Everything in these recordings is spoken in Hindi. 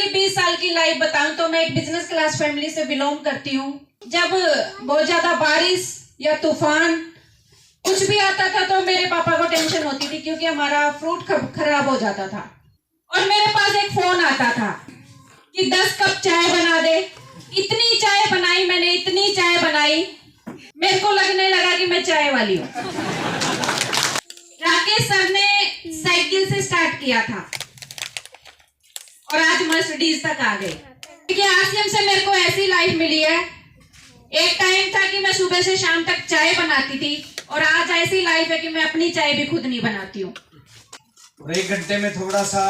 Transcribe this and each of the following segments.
वाली 20 साल की लाइफ बताऊं तो मैं एक बिजनेस क्लास फैमिली से बिलोंग करती हूँ। जब बहुत ज्यादा बारिश या तूफान कुछ भी आता था तो मेरे पापा को टेंशन होती थी, क्योंकि हमारा फ्रूट खराब हो जाता था। और मेरे पास एक फोन आता था कि 10 कप चाय बना दे। इतनी चाय बनाई मैंने, इतनी चाय बनाई, मेरे को लगने लगा कि मैं चाय वाली हूँ। राकेश सर ने साइकिल से स्टार्ट किया था और आज मर्सिडीज तक आ गए। क्योंकि आरसीएम से मेरे को ऐसी लाइफ मिली है। एक टाइम था कि मैं सुबह से शाम तक चाय बनाती थी और आज ऐसी लाइफ है कि मैं अपनी चाय भी खुद नहीं बनाती हूँ। और 1 घंटे में थोड़ा सा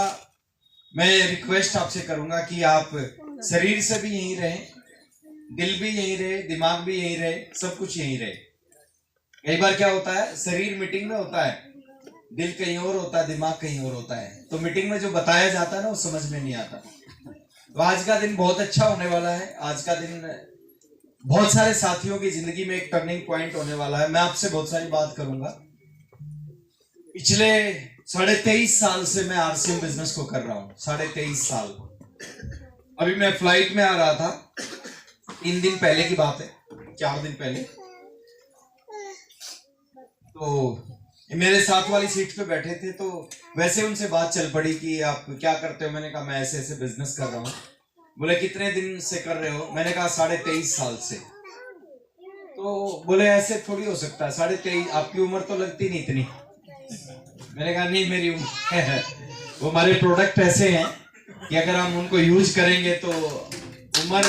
मैं रिक्वेस्ट आपसे करूंगा कि आप शरीर से भी यहीं रहे, दिल भी यहीं रहे, दिमाग भी यहीं रहे, सब कुछ यहीं रहे। कई बार क्या होता है, शरीर मीटिंग में होता है, दिल कहीं और होता है, दिमाग कहीं और होता है, तो मीटिंग में जो बताया जाता है ना वो समझ में नहीं आता। तो आज का दिन बहुत अच्छा होने वाला है। आज का दिन बहुत सारे साथियों की जिंदगी में एक टर्निंग पॉइंट होने वाला है। मैं आपसे बहुत सारी बात करूंगा। पिछले 23.5 साल से मैं आरसीएम बिजनेस को कर रहा हूँ। 23.5 साल। अभी मैं फ्लाइट में आ रहा था, 3 दिन पहले की बात है, 4 दिन पहले। तो मेरे साथ वाली सीट पे बैठे थे, तो वैसे उनसे बात चल पड़ी कि आप क्या करते हो। मैंने कहा मैं ऐसे ऐसे बिजनेस कर रहा हूँ। बोले कितने दिन से कर रहे हो। मैंने कहा 23.5 साल से। तो बोले ऐसे थोड़ी हो सकता है, 23.5, आपकी उम्र तो लगती नहीं इतनी। मैंने कहा नहीं, मेरी उम्र है। वो हमारे प्रोडक्ट ऐसे हैं कि अगर हम उनको यूज करेंगे तो उम्र।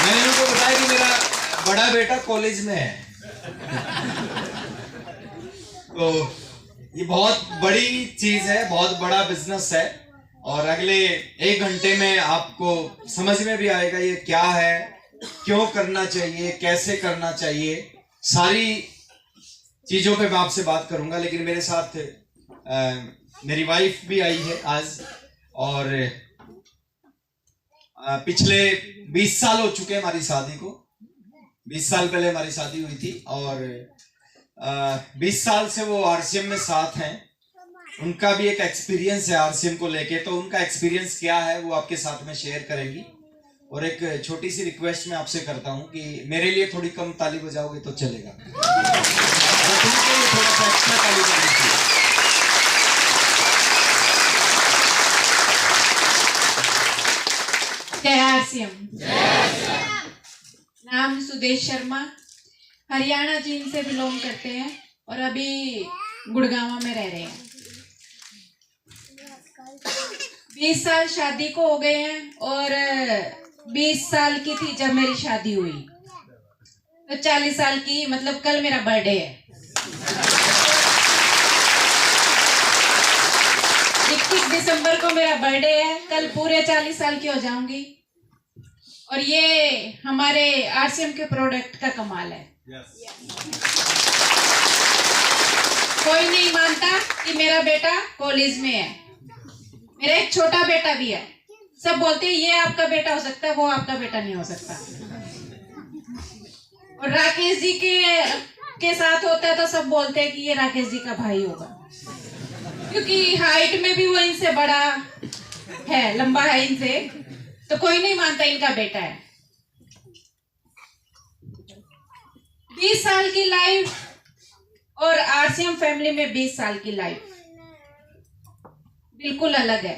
मैंने उनको बताया कि मेरा बड़ा बेटा कॉलेज में है। तो ये बहुत बड़ी चीज है, बहुत बड़ा बिजनेस है। और अगले 1 घंटे में आपको समझ में भी आएगा ये क्या है, क्यों करना चाहिए, कैसे करना चाहिए, सारी चीजों पे मैं आपसे बात करूंगा। लेकिन मेरे साथ मेरी वाइफ भी आई है आज। और पिछले 20 साल हो चुके हैं हमारी शादी को। 20 साल पहले हमारी शादी हुई थी और 20 साल से वो आरसीएम में साथ हैं। उनका भी एक एक्सपीरियंस है आरसीएम को लेके, तो उनका एक्सपीरियंस क्या है वो आपके साथ में शेयर करेंगी। और एक छोटी सी रिक्वेस्ट मैं आपसे करता हूं कि मेरे लिए थोड़ी कम ताली बजाओगे तो चलेगा, तो तुमके लिए थोड़ा सा एक्स्ट्रा ताली बजा दीजिए। जय आरसीएम। नाम सुदेश शर्मा, हरियाणा जींद से बिलोंग करते हैं और अभी गुड़गांव में रह रहे हैं। 20 साल शादी को हो गए हैं और 20 साल की थी जब मेरी शादी हुई, तो 40 साल की, मतलब कल मेरा बर्थडे है। 21 दिसंबर को मेरा बर्थडे है, कल पूरे 40 साल की हो जाऊंगी। और ये हमारे आरसीएम के प्रोडक्ट का कमाल है। कोई नहीं मानता कि मेरा बेटा कॉलेज में है। मेरा एक छोटा बेटा भी है। सब बोलते हैं ये आपका बेटा हो सकता है, वो आपका बेटा नहीं हो सकता। और राकेश जी के साथ होता है तो सब बोलते हैं कि ये राकेश जी का भाई होगा, क्योंकि हाइट में भी वो इनसे बड़ा है, लंबा है इनसे, तो कोई नहीं मानता इनका बेटा है। 20 साल की लाइफ और आरसीएम फैमिली में 20 साल की लाइफ बिल्कुल अलग है।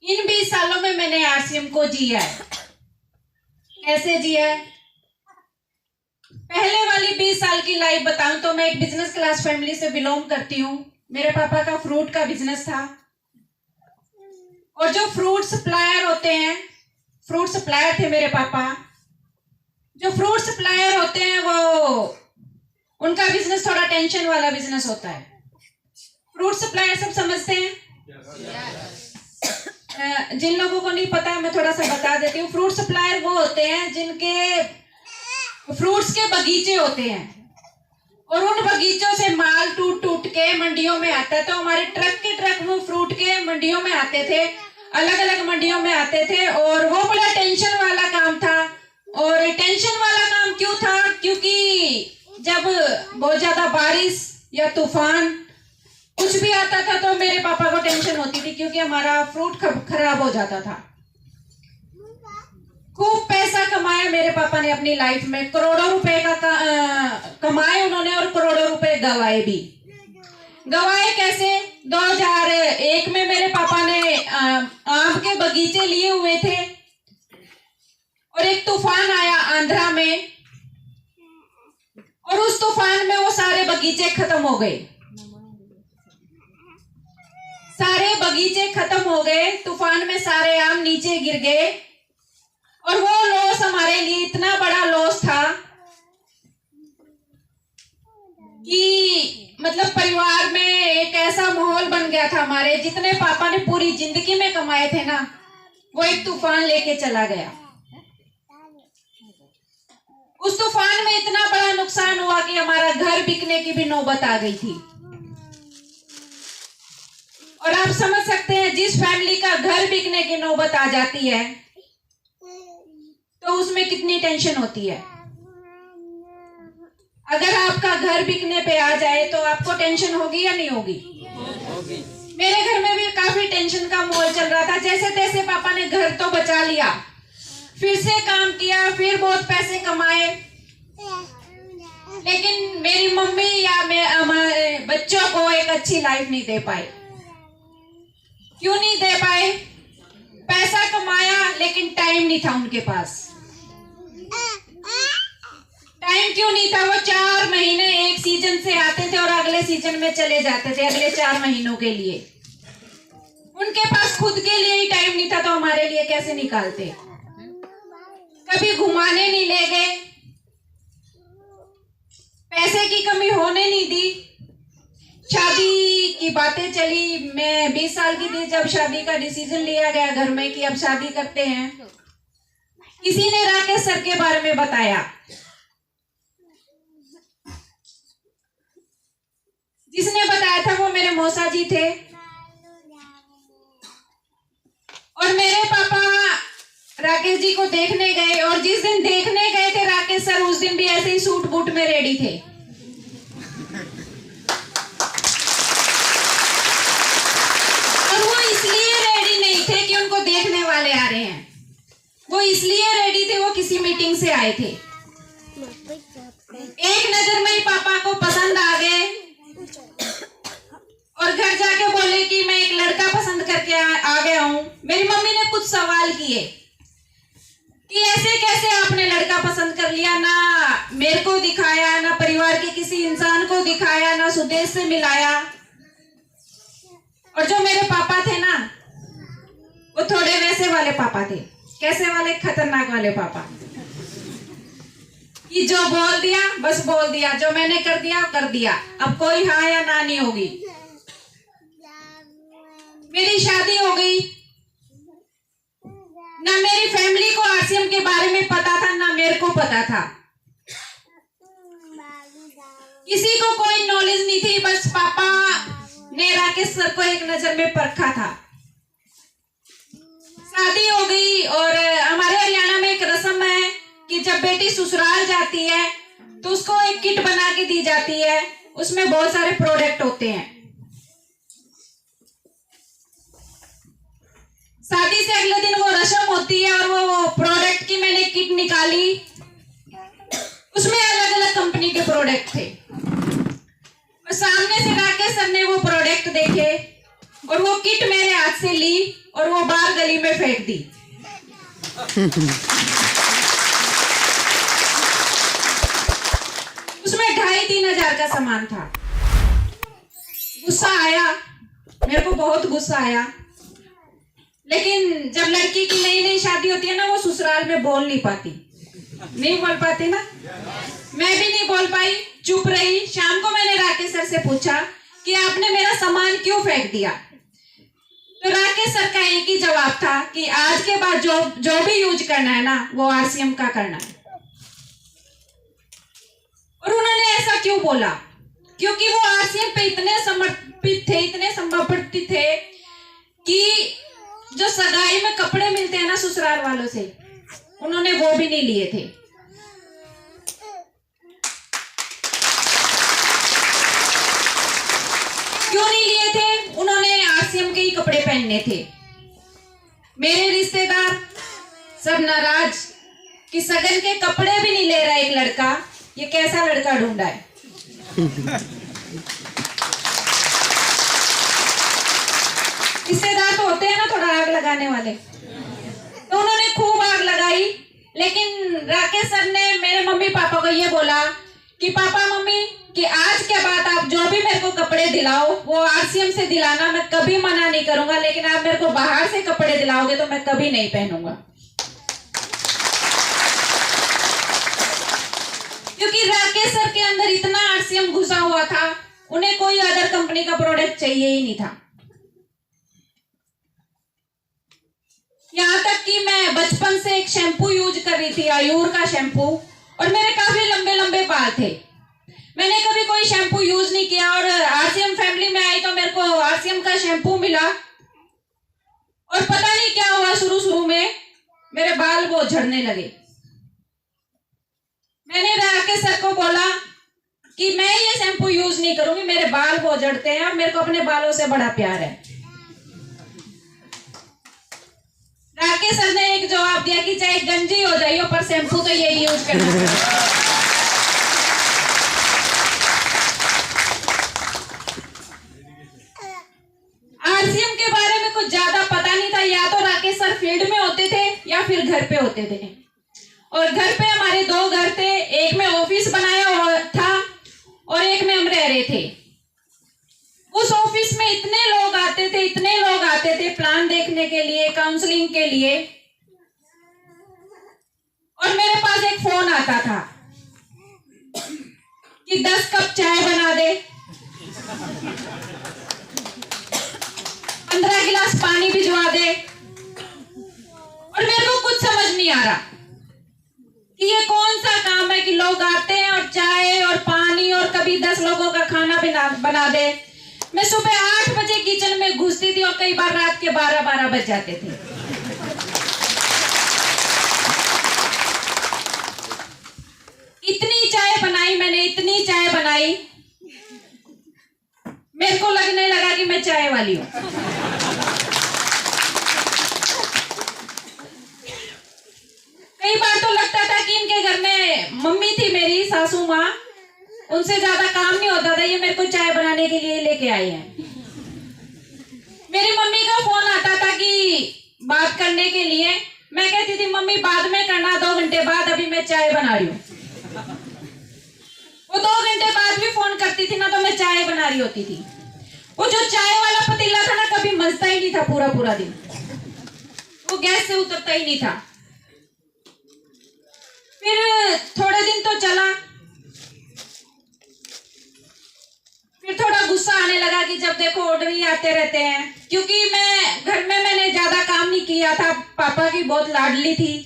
इन 20 सालों में मैंने आरसीएम को जिया है। कैसे जिया है? पहले वाली 20 साल की लाइफ बताऊं तो मैं एक बिजनेस क्लास फैमिली से बिलोंग करती हूँ। मेरे पापा का फ्रूट का बिजनेस था और जो फ्रूट सप्लायर होते हैं, फ्रूट सप्लायर थे मेरे पापा। जो फ्रूट सप्लायर होते हैं वो, उनका बिजनेस थोड़ा टेंशन वाला बिजनेस होता है। फ्रूट सप्लायर सब समझते हैं? जिन लोगों को नहीं पता है मैं थोड़ा सा बता देती हूँ। फ्रूट सप्लायर वो होते हैं जिनके फ्रूट्स के बगीचे होते हैं और उन बगीचों से माल टूट टूट के मंडियों में आता है। तो हमारे ट्रक के ट्रक वो फ्रूट के मंडियों में आते थे, अलग अलग मंडियों में आते थे और वो बड़ा टेंशन वाला काम था। और टेंशन वाला काम क्यों था? क्योंकि जब बहुत ज्यादा बारिश या तूफान कुछ भी आता था तो मेरे पापा को टेंशन होती थी क्योंकि हमारा फ्रूट खराब हो जाता था। खूब पैसा कमाया मेरे पापा ने अपनी लाइफ में, करोड़ों रुपए का कमाए उन्होंने और करोड़ों रुपए गवाए भी। गवाए कैसे? 2001 में मेरे पापा ने आम के बगीचे लिए हुए थे और एक तूफान आया आंध्रा में और उस तूफान में वो सारे बगीचे खत्म हो गए। सारे बगीचे खत्म हो गए, तूफान में सारे आम नीचे गिर गए और वो लॉस हमारे लिए इतना बड़ा लॉस था कि मतलब परिवार में एक ऐसा माहौल बन गया था। हमारे जितने पापा ने पूरी जिंदगी में कमाए थे ना, वो एक तूफान लेके चला गया। उस तूफान में इतना बड़ा नुकसान हुआ कि हमारा घर बिकने की भी नौबत आ गई थी। और आप समझ सकते हैं, जिस फैमिली का घर बिकने की नौबत आ जाती है तो उसमें कितनी टेंशन होती है। अगर आपका घर बिकने पे आ जाए तो आपको टेंशन होगी या नहीं होगी? मेरे घर में भी काफी टेंशन का माहौल चल रहा था। जैसे तैसे पापा ने घर तो बचा लिया, फिर से काम किया, फिर बहुत पैसे कमाए, लेकिन मेरी मम्मी या हमारे बच्चों को एक अच्छी लाइफ नहीं दे पाए। क्यों नहीं दे पाए? पैसा कमाया लेकिन टाइम नहीं था उनके पास। टाइम क्यों नहीं था? वो 4 महीने एक सीजन से आते थे और अगले सीजन में चले जाते थे अगले 4 महीनों के लिए। उनके पास खुद के लिए ही टाइम नहीं था तो हमारे लिए कैसे निकालते? कभी घुमाने नहीं ले गए, पैसे की कमी होने नहीं दी। शादी की बातें चली, मैं 20 साल की थी जब शादी का डिसीजन लिया गया घर में कि अब शादी करते हैं। किसी ने राकेश सर के बारे में बताया, जिसने बताया था वो मेरे मौसा जी थे। और मेरे पापा राकेश जी को देखने गए और जिस दिन देखने गए थे राकेश सर, उस दिन भी ऐसे ही सूट बूट में रेडी थे। और वो इसलिए रेडी नहीं थे कि उनको देखने वाले आ रहे हैं, वो इसलिए रेडी थे, वो किसी मीटिंग से आए थे। एक नजर में ही पापा को पसंद आ गए और घर जाके बोले कि मैं एक लड़का पसंद करके आ गया हूं। मेरी मम्मी ने कुछ सवाल किए कि ऐसे कैसे आपने लड़का पसंद कर लिया, ना मेरे को दिखाया, ना परिवार के किसी इंसान को दिखाया, ना सुदेश से मिलाया। और जो मेरे पापा थे ना, वो थोड़े वैसे वाले पापा थे। कैसे वाले? खतरनाक वाले पापा, कि जो बोल दिया बस बोल दिया, जो मैंने कर दिया कर दिया, अब कोई हाँ या ना नहीं होगी। मेरी शादी हो गई, ना मेरी फैमिली को आरसीएम के बारे में पता था, ना मेरे को पता था। किसी को कोई नॉलेज नहीं थी, बस पापा ने राकेश सर को एक नजर में परखा था। शादी हो गई और हमारे हरियाणा में एक रस्म है कि जब बेटी ससुराल जाती है तो उसको एक किट बना के दी जाती है, उसमें बहुत सारे प्रोडक्ट होते हैं। शादी से अगले दिन वो रस्म होती है और वो प्रोडक्ट की मैंने किट निकाली, उसमें अलग अलग कंपनी के प्रोडक्ट थे। और सामने से राकेश सर ने वो प्रोडक्ट देखे और वो किट मेरे हाथ से ली और वो बाहर गली में फेंक दी। उसमें 2,500-3 हजार का सामान था। गुस्सा आया, मेरे को बहुत गुस्सा आया। लेकिन जब लड़की की नई नई शादी होती है ना, वो ससुराल में बोल नहीं पाती, नहीं बोल पाती ना। मैं भी नहीं बोल पाई, चुप रही। शाम को मैंने राकेश सर से पूछा कि आपने मेरा सामान क्यों फेंक दिया? तो राकेश सर का एक ही जवाब था कि आज के बाद जो भी यूज करना है ना, वो आरसीएम का करना है। और उन्होंने ऐसा क्यों बोला? क्योंकि वो आरसीएम पे इतने समर्पित थे कि जो सगाई में कपड़े मिलते हैं ना ससुराल वालों से, उन्होंने वो भी नहीं लिए थे। क्यों नहीं लिए थे? उन्होंने आरसीएम के ही कपड़े पहनने थे। मेरे रिश्तेदार सब नाराज कि सगन के कपड़े भी नहीं ले रहा एक लड़का, ये कैसा लड़का ढूंढा है। रिश्तेदार तो होते हैं ना थोड़ा आग लगाने वाले, तो उन्होंने खूब आग लगाई। लेकिन राकेश सर ने मेरे मम्मी पापा को ये बोला कि पापा मम्मी कि आज के बाद आप जो भी मेरे को कपड़े दिलाओ वो आरसीएम से दिलाना, मैं कभी मना नहीं करूंगा, लेकिन आप मेरे को बाहर से कपड़े दिलाओगे तो मैं कभी नहीं पहनूंगा। क्योंकि राकेश सर के अंदर इतना आरसीएम घुसा हुआ था, उन्हें कोई अदर कंपनी का प्रोडक्ट चाहिए ही नहीं था। यहाँ तक कि मैं बचपन से एक शैम्पू यूज कर रही थी, आयुर का शैम्पू, और मेरे काफी लंबे लंबे बाल थे। मैंने कभी कोई शैम्पू यूज नहीं किया और आरसीएम फैमिली में आई तो मेरे को आरसीएम का शैम्पू मिला और पता नहीं क्या हुआ, शुरू में मेरे बाल वो झड़ने लगे। मैंने राकेश सर को बोला कि मैं ये शैम्पू यूज नहीं करूंगी, मेरे बाल वो झड़ते हैं और मेरे को अपने बालों से बड़ा प्यार है। राकेश सर ने एक जवाब दिया कि चाहे गंजी हो जाइए पर शैम्पू तो यही यूज करना। आरसीएम के बारे में कुछ ज्यादा पता नहीं था, या तो राकेश सर फील्ड में होते थे या फिर घर पे होते थे। और घर पे हमारे 2 घर थे, एक में ऑफिस बनाया हुआ था और एक में हम रह रहे थे। उस ऑफिस में इतने लोग आते थे प्लान देखने के लिए, काउंसलिंग के लिए, और मेरे पास एक फोन आता था कि 10 कप चाय बना दे, 15 गिलास पानी भिजवा दे। और मेरे को कुछ समझ नहीं आ रहा कि ये कौन सा काम है कि लोग आते हैं और चाय और पानी और कभी 10 लोगों का खाना बना दे। मैं सुबह 8 बजे किचन में घुसती थी और कई बार रात के 12 बज जाते थे। इतनी चाय बनाई मैंने, इतनी चाय बनाई, मेरे को लगने लगा कि मैं चाय वाली हूं। कई बार तो लगता था कि इनके घर में मम्मी थी मेरी सासू माँ, उनसे ज्यादा काम नहीं होता था, ये मेरे को चाय बनाने के लिए लेके आई है। मेरी मम्मी का फोन आता था कि बात करने के लिए, मैं कहती थी मम्मी बाद में करना, 2 घंटे बाद, अभी मैं चाय बना रही हूँ। वो 2 घंटे बाद भी फोन करती थी ना तो मैं चाय बना रही होती थी। वो जो चाय वाला पतीला था ना कभी मजता ही नहीं था, पूरा दिन वो गैस से उतरता ही नहीं था। फिर थोड़े दिन तो चला, फिर थोड़ा गुस्सा आने लगा कि जब देखो ऑर्डर ही आते रहते हैं, क्योंकि मैं घर में मैंने ज्यादा काम नहीं किया था, पापा की बहुत लाडली थी।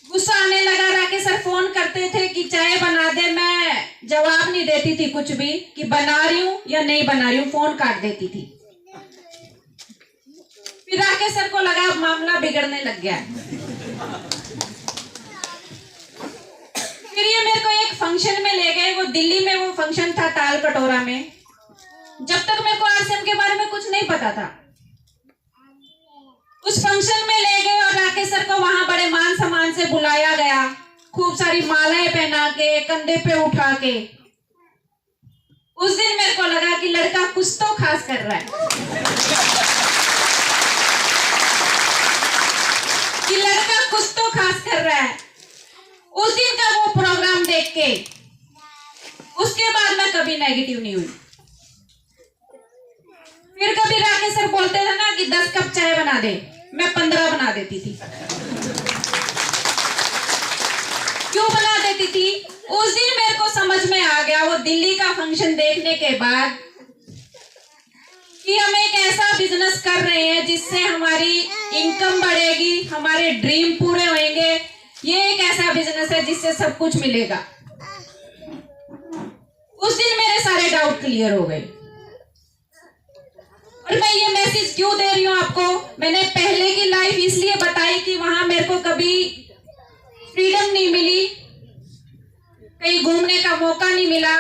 गुस्सा आने लगा, राकेश सर फोन करते थे कि चाय बना दे, मैं जवाब नहीं देती थी कुछ भी कि बना रही हूं या नहीं बना रही हूं, फोन काट देती थी। फिर राकेश सर को लगा अब मामला बिगड़ने लग गया। फिर ये मेरे को एक फंक्शन में ले गए, वो दिल्ली में वो फंक्शन था ताल कटोरा में। जब तक मेरे को आरसीएम के बारे में कुछ नहीं पता था, उस फंक्शन में ले गए और राकेश सर को वहां बड़े मान सम्मान से बुलाया गया, खूब सारी मालाएं पहना के, कंधे पे उठा के। उस दिन मेरे को लगा कि लड़का कुछ तो खास कर रहा है, कि लड़का कुछ तो खास कर रहा है। उस दिन का वो प्रोग्राम देख के उसके बाद मैं कभी नेगेटिव नहीं हुई। फिर कभी राकेश सर बोलते थे ना कि 10 कप चाय बना दे, मैं 15 बना देती थी। क्यों बना देती थी? उस दिन मेरे को समझ में आ गया, वो दिल्ली का फंक्शन देखने के बाद, कि हम एक ऐसा बिजनेस कर रहे हैं जिससे हमारी इनकम बढ़ेगी, हमारे ड्रीम पूरे होंगे। ये एक ऐसा बिजनेस है जिससे सब कुछ मिलेगा। उस दिन मेरे सारे डाउट क्लियर हो गए। और मैं ये मैसेज क्यों दे रही हूं आपको, मैंने पहले की लाइफ इसलिए बताई कि वहां मेरे को कभी फ्रीडम नहीं मिली, कहीं घूमने का मौका नहीं मिला,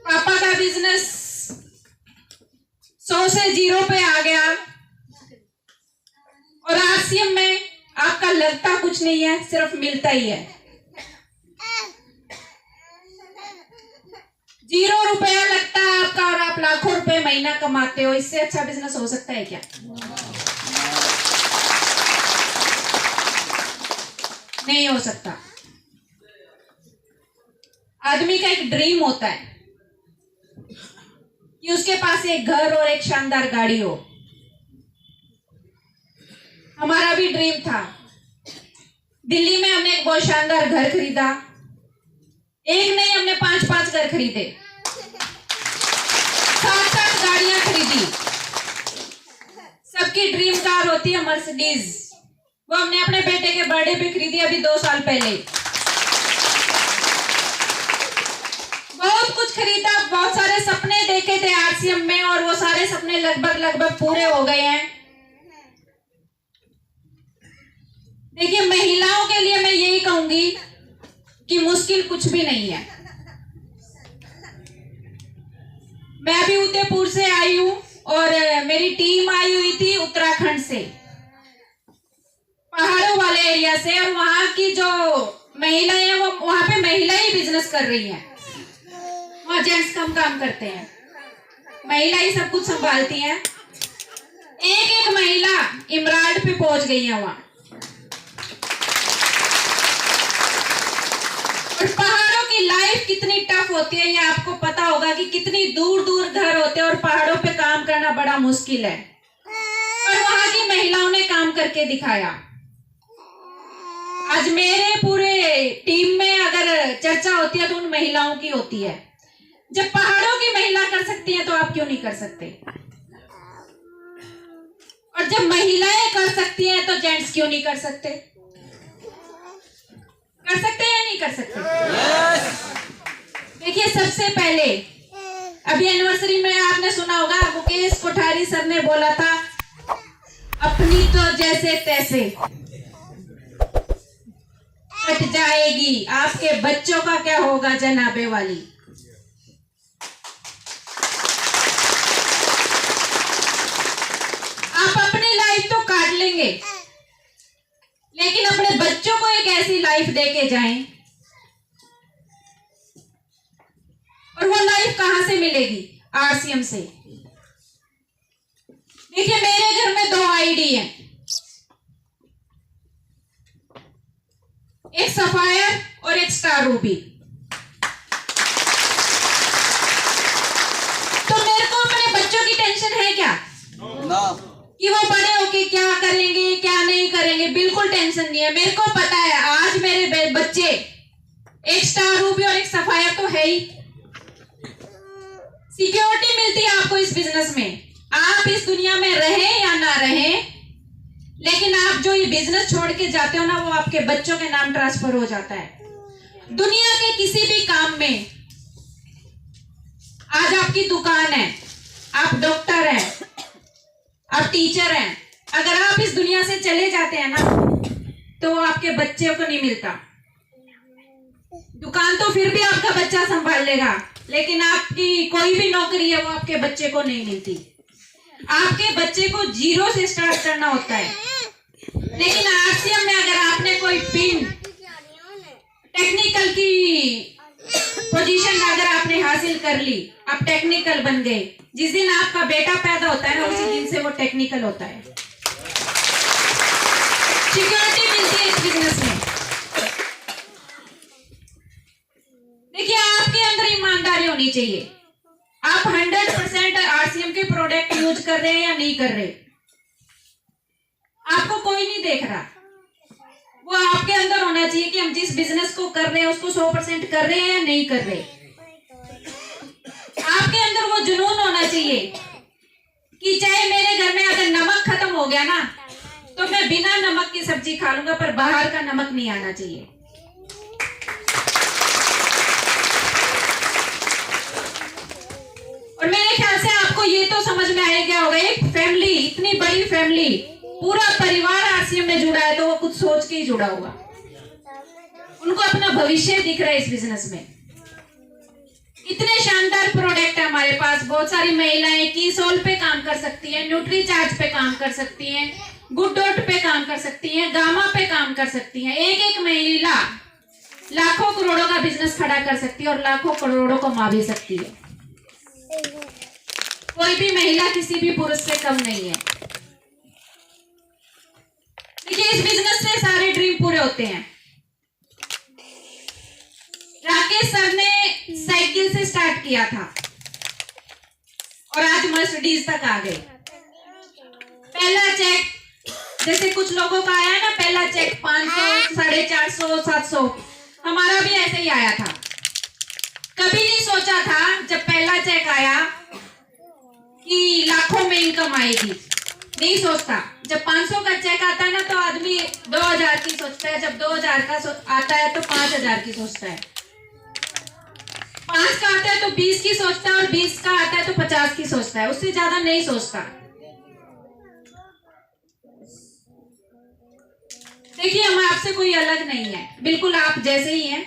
पापा का बिजनेस 100 से 0 पे आ गया और आरसीएम में आपका लगता कुछ नहीं है, सिर्फ मिलता ही है। 0 रुपया लगता है आपका और आप लाखों रुपए महीना कमाते हो। इससे अच्छा बिजनेस हो सकता है क्या? नहीं हो सकता। आदमी का एक ड्रीम होता है कि उसके पास एक घर और एक शानदार गाड़ी हो। हमारा भी ड्रीम था। दिल्ली में हमने एक बहुत शानदार घर खरीदा। एक नहीं, हमने 5-5 घर खरीदे, 7-8 गाड़ियां खरीदी। सबकी ड्रीम कार होती है मर्सिडीज। वो हमने अपने बेटे के बर्थडे पे खरीदी अभी 2 साल पहले। बहुत कुछ खरीदा, बहुत सारे सपने देखे थे आरसीएम में और वो सारे सपने लगभग पूरे हो गए हैं। देखिए, महिलाओं के लिए मैं यही कहूंगी कि मुश्किल कुछ भी नहीं है। मैं अभी उदयपुर से आई हूं और मेरी टीम आई हुई थी उत्तराखंड से, पहाड़ों वाले एरिया से, और वहां की जो महिलाएं हैं वो वहां पे महिलाएं ही बिजनेस कर रही हैं। वहां जेंट्स कम काम करते हैं, महिला ही सब कुछ संभालती हैं। एक महिला इमराल्ड पे पहुंच गई है वहां। और पहाड़ों की लाइफ कितनी टफ होती है ये आपको पता होगा कि कितनी दूर दूर घर होते हैं और पहाड़ों पे काम करना बड़ा मुश्किल है। और वहां की महिलाओं ने काम करके दिखाया। आज मेरे पूरे टीम में अगर चर्चा होती है तो उन महिलाओं की होती है। जब पहाड़ों की महिला कर सकती है तो आप क्यों नहीं कर सकते? और जब महिलाएं कर सकती हैं तो जेंट्स क्यों नहीं कर सकते? कर सकते हैं या नहीं कर सकते? देखिए, सबसे पहले अभी एनिवर्सरी में आपने सुना होगा, मुकेश कोठारी सर ने बोला था, अपनी तो जैसे तैसे कट जाएगी, आपके बच्चों का क्या होगा जनाबे वाली। आप अपनी लाइफ तो काट लेंगे, लेकिन अपने बच्चों को एक ऐसी लाइफ देके जाएं, और वो लाइफ कहां से मिलेगी? आरसीएम से। देखिए, मेरे घर में 2 आईडी हैं, एक सफायर और एक स्टार रूबी। तो मेरे को अपने बच्चों की टेंशन है क्या? ना। कि वो बड़े होके क्या करेंगे क्या नहीं करेंगे, बिल्कुल टेंशन नहीं है। मेरे को पता है आज मेरे बच्चे, एक स्टार रूबी और एक सफायर तो है ही। सिक्योरिटी मिलती है आपको इस बिजनेस में, आप इस दुनिया में रहे या ना रहे, लेकिन आप जो ये बिजनेस छोड़ के जाते हो ना, वो आपके बच्चों के नाम ट्रांसफर हो जाता है। दुनिया के किसी भी काम में, आज आपकी दुकान है, आप डॉक्टर हैं, आप टीचर हैं, अगर आप इस दुनिया से चले जाते हैं ना, तो वो आपके बच्चे को नहीं मिलता। दुकान तो फिर भी आपका बच्चा संभाल लेगा, लेकिन आपकी कोई भी नौकरी है वो आपके बच्चे को नहीं मिलती। आपके बच्चे को 0 से स्टार्ट करना होता है। लेकिन आरसीएम में अगर आपने कोई पिन टेक्निकल की पोजीशन अगर आपने हासिल कर ली, आप टेक्निकल बन गए, जिस दिन आपका बेटा पैदा होता है ना, उसी दिन से वो टेक्निकल होता है। सिक्योरिटी मिलती है इस बिजनेस में। देखिए, आपके अंदर ईमानदारी होनी चाहिए। आप 100% आरसीएम के प्रोडक्ट यूज कर रहे हैं या नहीं कर रहे, आपको कोई नहीं देख रहा। वो आपके अंदर होना चाहिए कि हम जिस बिजनेस को कर रहे हैं उसको 100% कर रहे हैं या नहीं कर रहे। आपके अंदर वो जुनून होना चाहिए कि चाहे मेरे घर में अगर नमक खत्म हो गया ना, तो मैं बिना नमक की सब्जी खा लूंगा, पर बाहर का नमक नहीं आना चाहिए। और मेरे ख्याल से आपको ये तो समझ में आ गया होगा, एक फैमिली, इतनी बड़ी फैमिली, पूरा परिवार आरसीएम में जुड़ा है, तो वो कुछ सोच के ही जुड़ा होगा। उनको अपना भविष्य दिख रहा है इस बिजनेस में इतने शानदार प्रोडक्ट है हमारे पास। बहुत सारी महिलाएं कीसोल पे काम कर सकती हैं, न्यूट्री चार्ज पे काम कर सकती हैं, गुड डॉट पे काम कर सकती हैं, गामा पे काम कर सकती हैं। एक एक महिला लाखों करोड़ों का बिजनेस खड़ा कर सकती है और लाखों करोड़ों कमा भी सकती है। कोई भी महिला किसी भी पुरुष से कम नहीं है। देखिए, इस बिजनेस से सारे ड्रीम पूरे होते हैं। राकेश सर ने साइकिल से स्टार्ट किया था और आज मर्सिडीज तक आ गए। पहला चेक जैसे कुछ लोगों का आया ना, पहला चेक 500, 450, 700, हमारा भी ऐसे ही आया था। कभी नहीं सोचा था जब पहला चेक आया कि लाखों में इनकम आएगी, नहीं सोचता। जब 500 का चेक आता है ना तो आदमी 2000 की सोचता है, जब 2000 का आता है तो 5000 की सोचता है, 5 का आता है तो 20 की सोचता है और 20 का आता है तो 50 की सोचता है, उससे ज्यादा नहीं सोचता। देखिए, हम आपसे कोई अलग नहीं है, बिल्कुल आप जैसे ही हैं।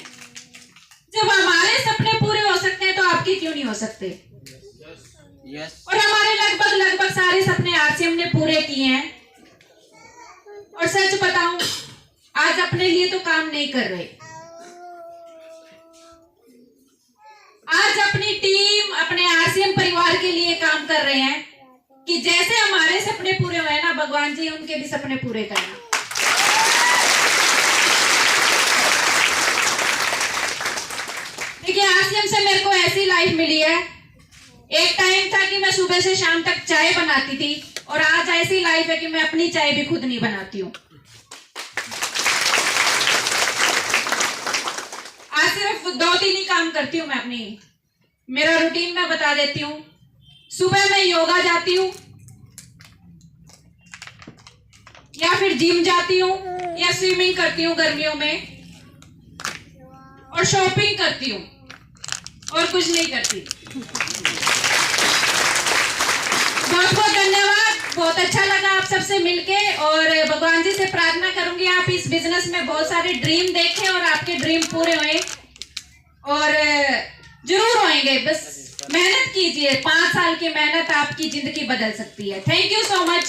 जब हमारे सपने पूरे हो सकते हैं तो आपके क्यों नहीं हो सकते? और हमारे लगभग सारे सपने आरसीएम ने पूरे किए हैं। और सच बताऊं, आज अपने लिए तो काम नहीं कर रहे, आज अपनी टीम, अपने आरसीएम परिवार के लिए काम कर रहे हैं कि जैसे हमारे सपने पूरे हुए ना, भगवान जी उनके भी सपने पूरे करना। देखिए, आरसीएम से मेरे को ऐसी लाइफ मिली है। एक टाइम था कि मैं सुबह से शाम तक चाय बनाती थी और आज ऐसी लाइफ है कि मैं अपनी चाय भी खुद नहीं बनाती हूँ। आज सिर्फ 2-3 ही काम करती हूँ मैं अपनी। मेरा रूटीन मैं बता देती हूँ। सुबह मैं योगा जाती हूँ या फिर जिम जाती हूँ या स्विमिंग करती हूँ गर्मियों में, और शॉपिंग करती हूँ और कुछ नहीं करती। बहुत बहुत धन्यवाद, बहुत अच्छा लगा आप सबसे मिलके। और भगवान जी से प्रार्थना करूंगी आप इस बिजनेस में बहुत सारे ड्रीम देखें और आपके ड्रीम पूरे हों, और जरूर होंगे। बस मेहनत कीजिए, 5 साल की मेहनत आपकी जिंदगी बदल सकती है। Thank you so much.